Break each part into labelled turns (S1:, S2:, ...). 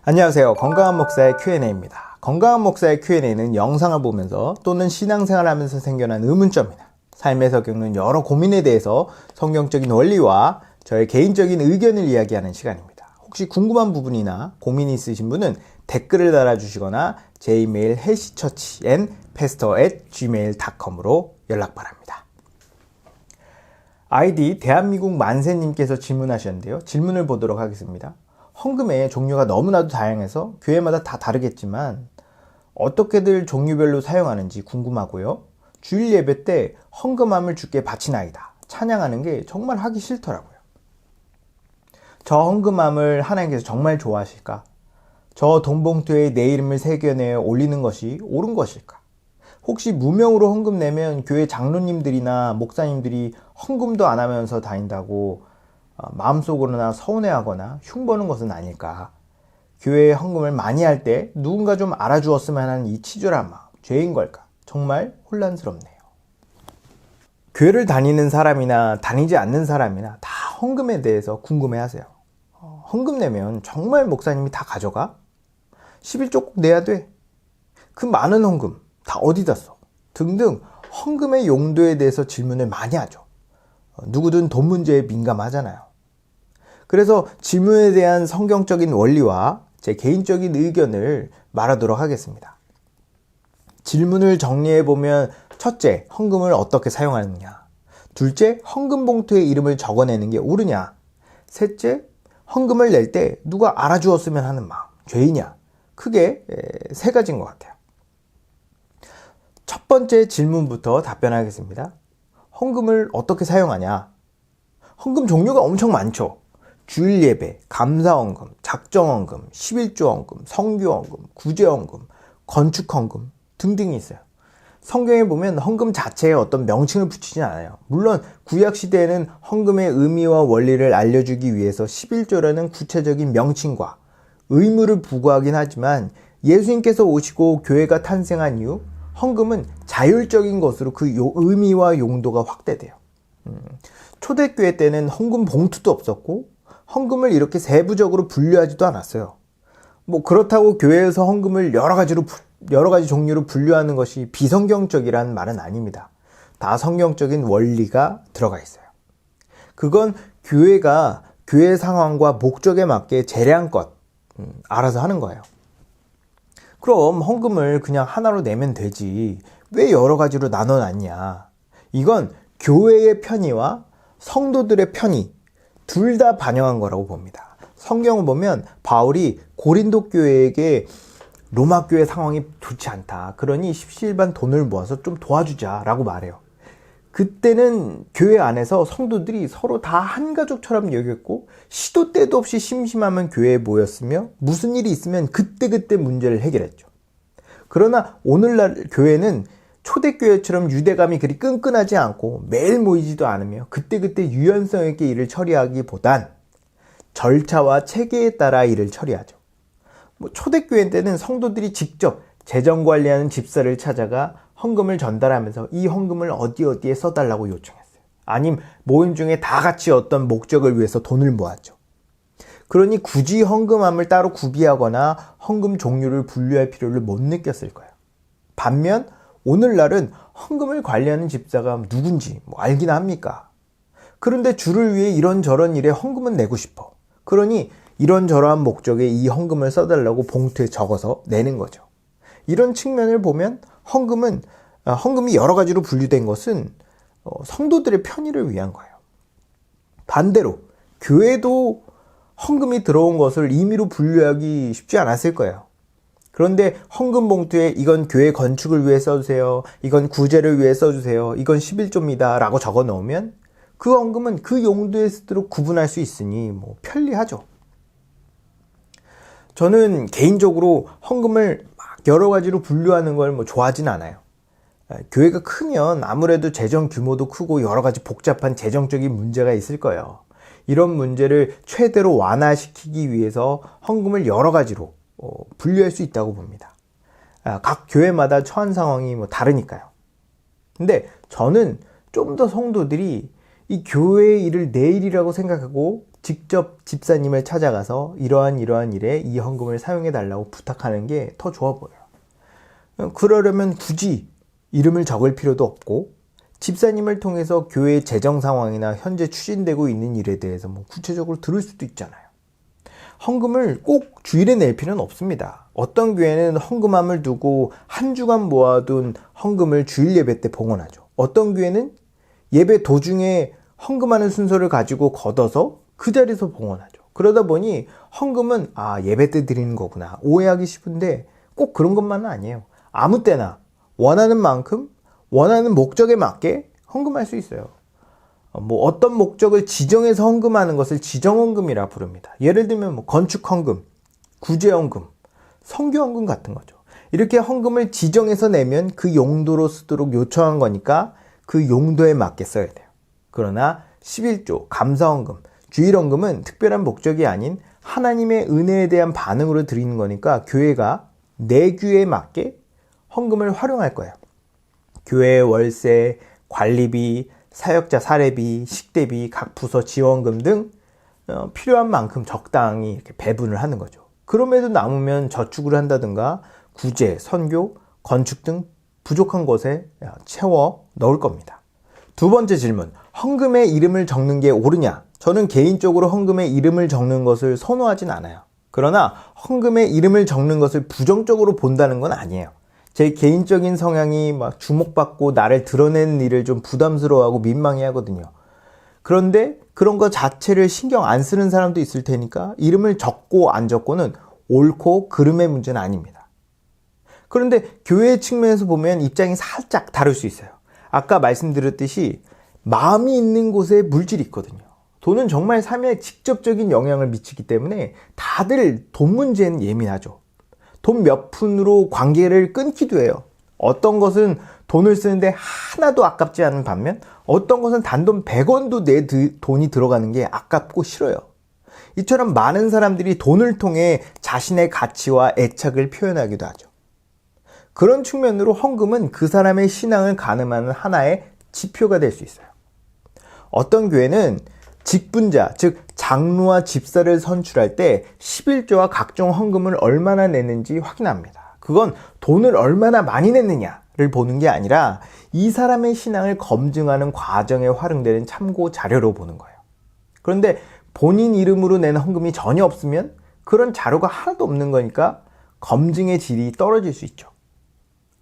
S1: 안녕하세요. 건강한 목사의 Q&A입니다. 건강한 목사의 Q&A는 영상을 보면서 또는 신앙생활을 하면서 생겨난 의문점이나 삶에서 겪는 여러 고민에 대해서 성경적인 원리와 저의 개인적인 의견을 이야기하는 시간입니다. 혹시 궁금한 부분이나 고민이 있으신 분은 댓글을 달아주시거나 제 이메일 helsichurchandpastor@gmail.com으로 연락 바랍니다. 아이디 대한민국 만세님께서 질문하셨는데요. 질문을 보도록 하겠습니다. 헌금의 종류가 너무나도 다양해서 교회마다 다 다르겠지만 어떻게들 종류별로 사용하는지 궁금하고요. 주일 예배 때 헌금함을 주께 바치나이다 찬양하는 게 정말 하기 싫더라고요. 저 헌금함을 하나님께서 정말 좋아하실까? 저 돈봉투에 내 이름을 새겨내어 올리는 것이 옳은 것일까? 혹시 무명으로 헌금 내면 교회 장로님들이나 목사님들이 헌금도 안 하면서 다닌다고 마음속으로나 서운해하거나 흉보는 것은 아닐까? 교회에 헌금을 많이 할 때 누군가 좀 알아주었으면 하는 이 치졸한 마음, 죄인 걸까? 정말 혼란스럽네요. 교회를 다니는 사람이나 다니지 않는 사람이나 다 헌금에 대해서 궁금해하세요. 헌금 내면 정말 목사님이 다 가져가? 11조 꼭 내야 돼? 그 많은 헌금 다 어디다 써? 등등 헌금의 용도에 대해서 질문을 많이 하죠. 누구든 돈 문제에 민감하잖아요. 그래서 질문에 대한 성경적인 원리와 제 개인적인 의견을 말하도록 하겠습니다. 질문을 정리해보면 첫째, 헌금을 어떻게 사용하느냐. 둘째, 헌금 봉투에 이름을 적어내는 게 옳으냐. 셋째, 헌금을 낼 때 누가 알아주었으면 하는 마음, 죄이냐. 크게 세 가지인 것 같아요. 첫 번째 질문부터 답변하겠습니다. 헌금을 어떻게 사용하냐? 헌금 종류가 엄청 많죠. 주일 예배, 감사헌금, 작정헌금, 11조헌금, 성교헌금, 구제헌금, 건축헌금 등등이 있어요. 성경에 보면 헌금 자체에 어떤 명칭을 붙이지 않아요. 물론 구약시대에는 헌금의 의미와 원리를 알려주기 위해서 11조라는 구체적인 명칭과 의무를 부과하긴 하지만 예수님께서 오시고 교회가 탄생한 이후 헌금은 자율적인 것으로 그 의미와 용도가 확대돼요. 초대교회 때는 헌금 봉투도 없었고 헌금을 이렇게 세부적으로 분류하지도 않았어요. 그렇다고 교회에서 헌금을 여러 가지 종류로 분류하는 것이 비성경적이라는 말은 아닙니다. 다 성경적인 원리가 들어가 있어요. 그건 교회가 교회 상황과 목적에 맞게 재량껏 알아서 하는 거예요. 그럼 헌금을 그냥 하나로 내면 되지 왜 여러 가지로 나눠놨냐? 이건 교회의 편의와 성도들의 편의 둘 다 반영한 거라고 봅니다. 성경을 보면 바울이 고린도 교회에게 로마 교회 상황이 좋지 않다. 그러니 십시일반 돈을 모아서 좀 도와주자라고 말해요. 그때는 교회 안에서 성도들이 서로 다 한 가족처럼 여겼고 시도 때도 없이 심심하면 교회에 모였으며 무슨 일이 있으면 그때그때 문제를 해결했죠. 그러나 오늘날 교회는 초대교회처럼 유대감이 그리 끈끈하지 않고 매일 모이지도 않으며 그때그때 유연성 있게 일을 처리하기보단 절차와 체계에 따라 일을 처리하죠. 초대교회 때는 성도들이 직접 재정관리하는 집사를 찾아가 헌금을 전달하면서 이 헌금을 어디에 써달라고 요청했어요. 아님 모임 중에 다 같이 어떤 목적을 위해서 돈을 모았죠. 그러니 굳이 헌금함을 따로 구비하거나 헌금 종류를 분류할 필요를 못 느꼈을 거예요. 반면 오늘날은 헌금을 관리하는 집사가 누군지 알기나 합니까? 그런데 주를 위해 이런저런 일에 헌금은 내고 싶어. 그러니 이런저러한 목적에 이 헌금을 써달라고 봉투에 적어서 내는 거죠. 이런 측면을 보면 헌금이 여러 가지로 분류된 것은 성도들의 편의를 위한 거예요. 반대로 교회도 헌금이 들어온 것을 임의로 분류하기 쉽지 않았을 거예요. 그런데 헌금 봉투에 이건 교회 건축을 위해 써주세요. 이건 구제를 위해 써주세요. 이건 11조입니다. 라고 적어 놓으면 그 헌금은 그 용도에 쓰도록 구분할 수 있으니 편리하죠. 저는 개인적으로 헌금을 여러 가지로 분류하는 걸 좋아하진 않아요. 교회가 크면 아무래도 재정 규모도 크고 여러 가지 복잡한 재정적인 문제가 있을 거예요. 이런 문제를 최대로 완화시키기 위해서 헌금을 여러 가지로 분류할 수 있다고 봅니다. 각 교회마다 처한 상황이 다르니까요. 근데 저는 좀 더 성도들이 이 교회의 일을 내 일이라고 생각하고 직접 집사님을 찾아가서 이러한 일에 이 헌금을 사용해 달라고 부탁하는 게 더 좋아 보여요. 그러려면 굳이 이름을 적을 필요도 없고 집사님을 통해서 교회의 재정 상황이나 현재 추진되고 있는 일에 대해서 구체적으로 들을 수도 있잖아요. 헌금을 꼭 주일에 낼 필요는 없습니다. 어떤 교회는 헌금함을 두고 한 주간 모아둔 헌금을 주일 예배 때 봉헌하죠. 어떤 교회는 예배 도중에 헌금하는 순서를 가지고 걷어서 그 자리에서 봉헌하죠. 그러다 보니 헌금은 예배 때 드리는 거구나 오해하기 쉽은데 꼭 그런 것만은 아니에요. 아무 때나 원하는 만큼 원하는 목적에 맞게 헌금할 수 있어요. 어떤 목적을 지정해서 헌금하는 것을 지정헌금이라 부릅니다. 예를 들면 건축헌금, 구제헌금, 선교헌금 같은 거죠. 이렇게 헌금을 지정해서 내면 그 용도로 쓰도록 요청한 거니까 그 용도에 맞게 써야 돼요. 그러나 11조, 감사헌금, 주일헌금은 특별한 목적이 아닌 하나님의 은혜에 대한 반응으로 드리는 거니까 교회가 내규에 맞게 헌금을 활용할 거예요. 교회 월세, 관리비, 사역자 사례비, 식대비, 각 부서 지원금 등 필요한 만큼 적당히 이렇게 배분을 하는 거죠. 그럼에도 남으면 저축을 한다든가 구제, 선교, 건축 등 부족한 것에 채워 넣을 겁니다. 두 번째 질문, 헌금에 이름을 적는 게 옳으냐? 저는 개인적으로 헌금에 이름을 적는 것을 선호하진 않아요. 그러나 헌금에 이름을 적는 것을 부정적으로 본다는 건 아니에요. 제 개인적인 성향이 주목받고 나를 드러내는 일을 좀 부담스러워하고 민망해하거든요. 그런데 그런 거 자체를 신경 안 쓰는 사람도 있을 테니까 이름을 적고 안 적고는 옳고 그름의 문제는 아닙니다. 그런데 교회 측면에서 보면 입장이 살짝 다를 수 있어요. 아까 말씀드렸듯이 마음이 있는 곳에 물질이 있거든요. 돈은 정말 삶에 직접적인 영향을 미치기 때문에 다들 돈 문제는 예민하죠. 돈 몇 푼으로 관계를 끊기도 해요. 어떤 것은 돈을 쓰는데 하나도 아깝지 않은 반면 어떤 것은 단돈 100원도 내 돈이 들어가는 게 아깝고 싫어요. 이처럼 많은 사람들이 돈을 통해 자신의 가치와 애착을 표현하기도 하죠. 그런 측면으로 헌금은 그 사람의 신앙을 가늠하는 하나의 지표가 될 수 있어요. 어떤 교회는 직분자, 즉 장로와 집사를 선출할 때 11조와 각종 헌금을 얼마나 내는지 확인합니다. 그건 돈을 얼마나 많이 냈느냐를 보는 게 아니라 이 사람의 신앙을 검증하는 과정에 활용되는 참고 자료로 보는 거예요. 그런데 본인 이름으로 낸 헌금이 전혀 없으면 그런 자료가 하나도 없는 거니까 검증의 질이 떨어질 수 있죠.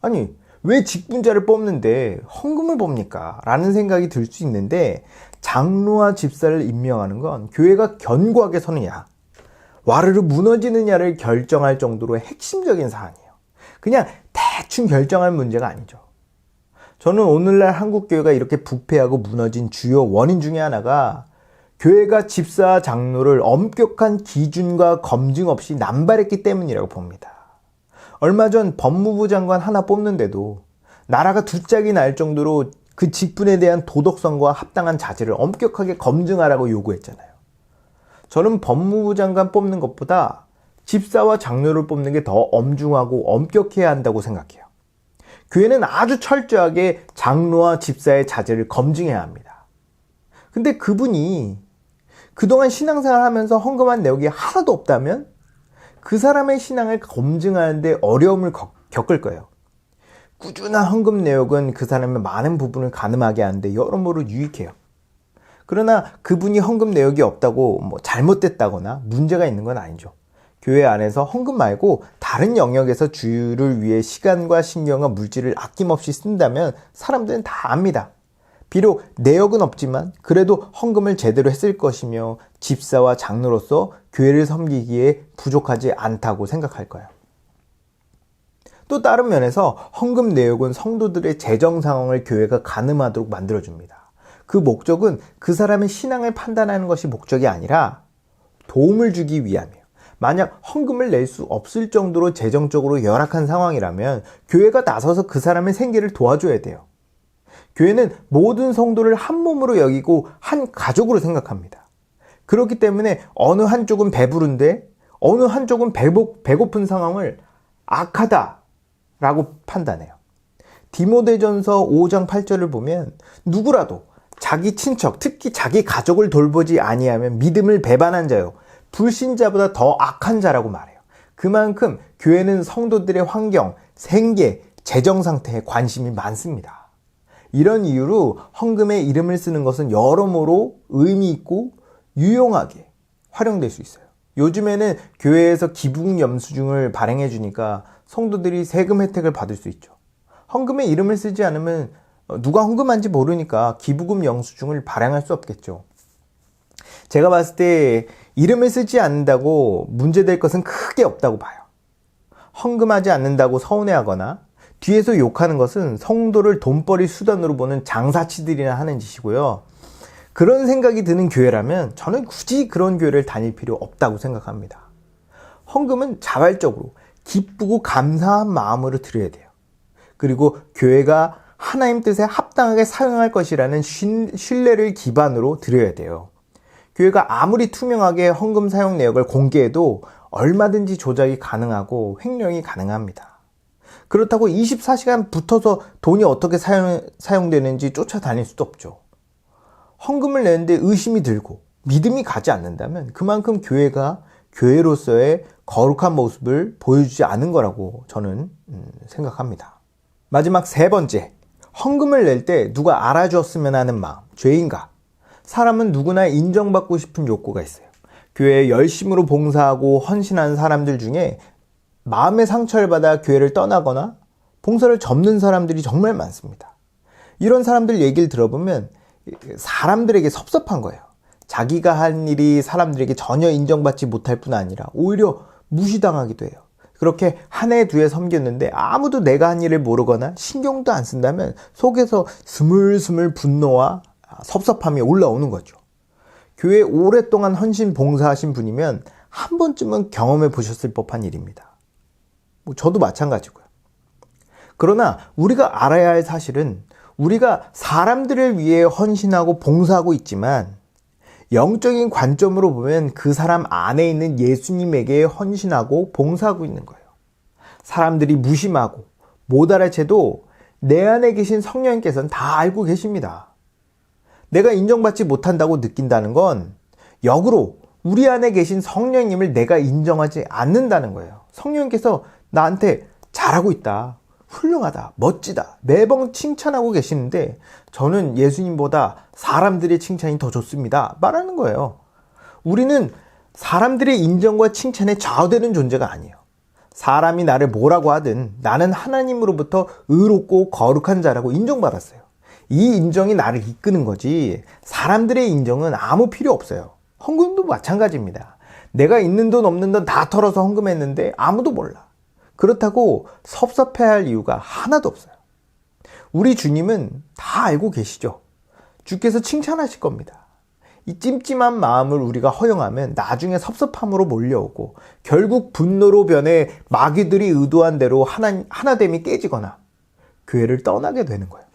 S1: 아니, 왜 직분자를 뽑는데 헌금을 뽑니까? 라는 생각이 들 수 있는데 장로와 집사를 임명하는 건 교회가 견고하게 서느냐, 와르르 무너지느냐를 결정할 정도로 핵심적인 사안이에요. 그냥 대충 결정할 문제가 아니죠. 저는 오늘날 한국교회가 이렇게 부패하고 무너진 주요 원인 중에 하나가 교회가 집사와 장로를 엄격한 기준과 검증 없이 남발했기 때문이라고 봅니다. 얼마 전 법무부 장관 하나 뽑는데도 나라가 두 짝이 날 정도로 그 직분에 대한 도덕성과 합당한 자질을 엄격하게 검증하라고 요구했잖아요. 저는 법무부 장관 뽑는 것보다 집사와 장로를 뽑는 게 더 엄중하고 엄격해야 한다고 생각해요. 교회는 아주 철저하게 장로와 집사의 자질을 검증해야 합니다. 근데 그분이 그동안 신앙생활 하면서 헌금한 내역이 하나도 없다면 그 사람의 신앙을 검증하는데 어려움을 겪을 거예요. 꾸준한 헌금 내역은 그 사람의 많은 부분을 가늠하게 하는데 여러모로 유익해요. 그러나 그분이 헌금 내역이 없다고 잘못됐다거나 문제가 있는 건 아니죠. 교회 안에서 헌금 말고 다른 영역에서 주를 위해 시간과 신경과 물질을 아낌없이 쓴다면 사람들은 다 압니다. 비록 내역은 없지만 그래도 헌금을 제대로 했을 것이며 집사와 장로로서 교회를 섬기기에 부족하지 않다고 생각할 거예요. 또 다른 면에서 헌금 내역은 성도들의 재정 상황을 교회가 가늠하도록 만들어줍니다. 그 목적은 그 사람의 신앙을 판단하는 것이 목적이 아니라 도움을 주기 위함이에요. 만약 헌금을 낼 수 없을 정도로 재정적으로 열악한 상황이라면 교회가 나서서 그 사람의 생계를 도와줘야 돼요. 교회는 모든 성도를 한 몸으로 여기고 한 가족으로 생각합니다. 그렇기 때문에 어느 한쪽은 배부른데 어느 한쪽은 배고픈 상황을 악하다라고 판단해요. 디모데전서 5장 8절을 보면 누구라도 자기 친척, 특히 자기 가족을 돌보지 아니하면 믿음을 배반한 자요, 불신자보다 더 악한 자라고 말해요. 그만큼 교회는 성도들의 환경, 생계, 재정 상태에 관심이 많습니다. 이런 이유로 헌금에 이름을 쓰는 것은 여러모로 의미 있고 유용하게 활용될 수 있어요. 요즘에는 교회에서 기부금 영수증을 발행해 주니까 성도들이 세금 혜택을 받을 수 있죠. 헌금에 이름을 쓰지 않으면 누가 헌금한지 모르니까 기부금 영수증을 발행할 수 없겠죠. 제가 봤을 때 이름을 쓰지 않는다고 문제될 것은 크게 없다고 봐요. 헌금하지 않는다고 서운해하거나 뒤에서 욕하는 것은 성도를 돈벌이 수단으로 보는 장사치들이나 하는 짓이고요. 그런 생각이 드는 교회라면 저는 굳이 그런 교회를 다닐 필요 없다고 생각합니다. 헌금은 자발적으로 기쁘고 감사한 마음으로 드려야 돼요. 그리고 교회가 하나님 뜻에 합당하게 사용할 것이라는 신뢰를 기반으로 드려야 돼요. 교회가 아무리 투명하게 헌금 사용 내역을 공개해도 얼마든지 조작이 가능하고 횡령이 가능합니다. 그렇다고 24시간 붙어서 돈이 어떻게 사용되는지 쫓아다닐 수도 없죠. 헌금을 내는데 의심이 들고 믿음이 가지 않는다면 그만큼 교회가 교회로서의 거룩한 모습을 보여주지 않은 거라고 저는 생각합니다. 마지막 세 번째, 헌금을 낼 때 누가 알아주었으면 하는 마음, 죄인가? 사람은 누구나 인정받고 싶은 욕구가 있어요. 교회에 열심으로 봉사하고 헌신하는 사람들 중에 마음의 상처를 받아 교회를 떠나거나 봉사를 접는 사람들이 정말 많습니다. 이런 사람들 얘기를 들어보면 사람들에게 섭섭한 거예요. 자기가 한 일이 사람들에게 전혀 인정받지 못할 뿐 아니라 오히려 무시당하기도 해요. 그렇게 한 해 두 해 섬겼는데 아무도 내가 한 일을 모르거나 신경도 안 쓴다면 속에서 스물스물 분노와 섭섭함이 올라오는 거죠. 교회에 오랫동안 헌신 봉사하신 분이면 한 번쯤은 경험해 보셨을 법한 일입니다. 저도 마찬가지고요. 그러나 우리가 알아야 할 사실은 우리가 사람들을 위해 헌신하고 봉사하고 있지만 영적인 관점으로 보면 그 사람 안에 있는 예수님에게 헌신하고 봉사하고 있는 거예요. 사람들이 무심하고 못 알아채도 내 안에 계신 성령님께서는 다 알고 계십니다. 내가 인정받지 못한다고 느낀다는 건 역으로 우리 안에 계신 성령님을 내가 인정하지 않는다는 거예요. 성령님께서 나한테 잘하고 있다, 훌륭하다, 멋지다 매번 칭찬하고 계시는데 저는 예수님보다 사람들의 칭찬이 더 좋습니다 말하는 거예요. 우리는 사람들의 인정과 칭찬에 좌우되는 존재가 아니에요. 사람이 나를 뭐라고 하든 나는 하나님으로부터 의롭고 거룩한 자라고 인정받았어요. 이 인정이 나를 이끄는 거지 사람들의 인정은 아무 필요 없어요. 헌금도 마찬가지입니다. 내가 있는 돈 없는 돈 다 털어서 헌금했는데 아무도 몰라. 그렇다고 섭섭해할 이유가 하나도 없어요. 우리 주님은 다 알고 계시죠. 주께서 칭찬하실 겁니다. 이 찜찜한 마음을 우리가 허용하면 나중에 섭섭함으로 몰려오고 결국 분노로 변해 마귀들이 의도한 대로 하나됨이 깨지거나 교회를 떠나게 되는 거예요.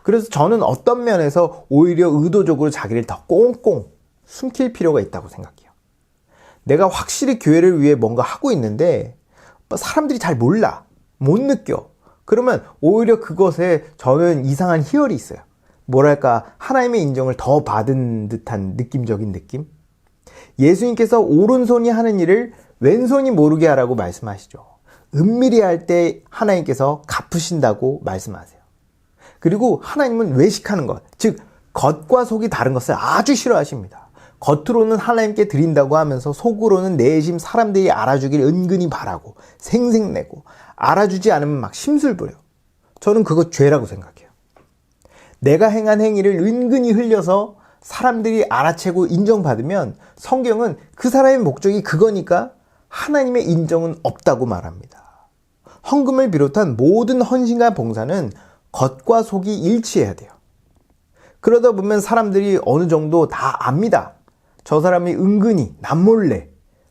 S1: 그래서 저는 어떤 면에서 오히려 의도적으로 자기를 더 꽁꽁 숨길 필요가 있다고 생각해요. 내가 확실히 교회를 위해 뭔가 하고 있는데 사람들이 잘 몰라, 못 느껴. 그러면 오히려 그것에 저는 이상한 희열이 있어요. 뭐랄까, 하나님의 인정을 더 받은 듯한 느낌적인 느낌? 예수님께서 오른손이 하는 일을 왼손이 모르게 하라고 말씀하시죠. 은밀히 할 때 하나님께서 갚으신다고 말씀하세요. 그리고 하나님은 외식하는 것, 즉 겉과 속이 다른 것을 아주 싫어하십니다. 겉으로는 하나님께 드린다고 하면서 속으로는 내심 사람들이 알아주길 은근히 바라고 생색내고 알아주지 않으면 막 심술부려. 저는 그거 죄라고 생각해요. 내가 행한 행위를 은근히 흘려서 사람들이 알아채고 인정받으면 성경은 그 사람의 목적이 그거니까 하나님의 인정은 없다고 말합니다. 헌금을 비롯한 모든 헌신과 봉사는 겉과 속이 일치해야 돼요. 그러다 보면 사람들이 어느 정도 다 압니다. 저 사람이 은근히 남몰래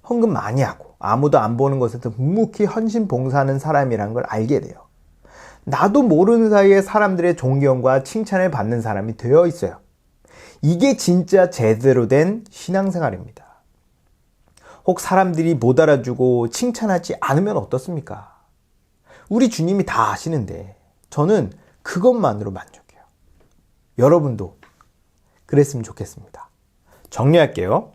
S1: 헌금 많이 하고 아무도 안 보는 곳에서 묵묵히 헌신 봉사하는 사람이라는 걸 알게 돼요. 나도 모르는 사이에 사람들의 존경과 칭찬을 받는 사람이 되어 있어요. 이게 진짜 제대로 된 신앙생활입니다. 혹 사람들이 못 알아주고 칭찬하지 않으면 어떻습니까? 우리 주님이 다 아시는데 저는 그것만으로 만족해요. 여러분도 그랬으면 좋겠습니다. 정리할게요.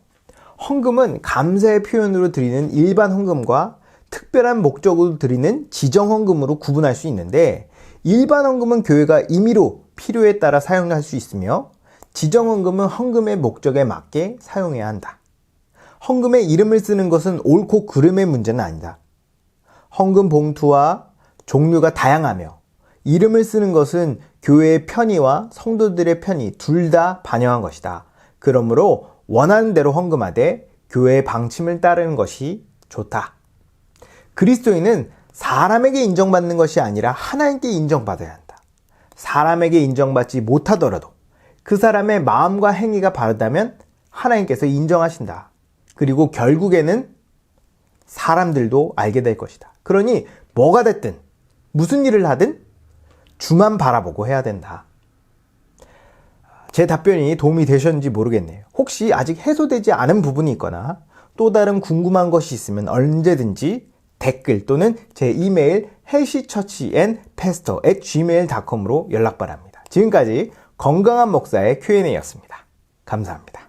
S1: 헌금은 감사의 표현으로 드리는 일반 헌금과 특별한 목적으로 드리는 지정 헌금으로 구분할 수 있는데, 일반 헌금은 교회가 임의로 필요에 따라 사용할 수 있으며, 지정 헌금은 헌금의 목적에 맞게 사용해야 한다. 헌금에 이름을 쓰는 것은 옳고 그름의 문제는 아니다. 헌금 봉투와 종류가 다양하며 이름을 쓰는 것은 교회의 편의와 성도들의 편의 둘 다 반영한 것이다. 그러므로 원하는 대로 헌금하되 교회의 방침을 따르는 것이 좋다. 그리스도인은 사람에게 인정받는 것이 아니라 하나님께 인정받아야 한다. 사람에게 인정받지 못하더라도 그 사람의 마음과 행위가 바르다면 하나님께서 인정하신다. 그리고 결국에는 사람들도 알게 될 것이다. 그러니 뭐가 됐든 무슨 일을 하든 주만 바라보고 해야 된다. 제 답변이 도움이 되셨는지 모르겠네요. 혹시 아직 해소되지 않은 부분이 있거나 또 다른 궁금한 것이 있으면 언제든지 댓글 또는 제 이메일 helshchurchandpastor@gmail.com으로 연락 바랍니다. 지금까지 건강한 목사의 Q&A였습니다. 감사합니다.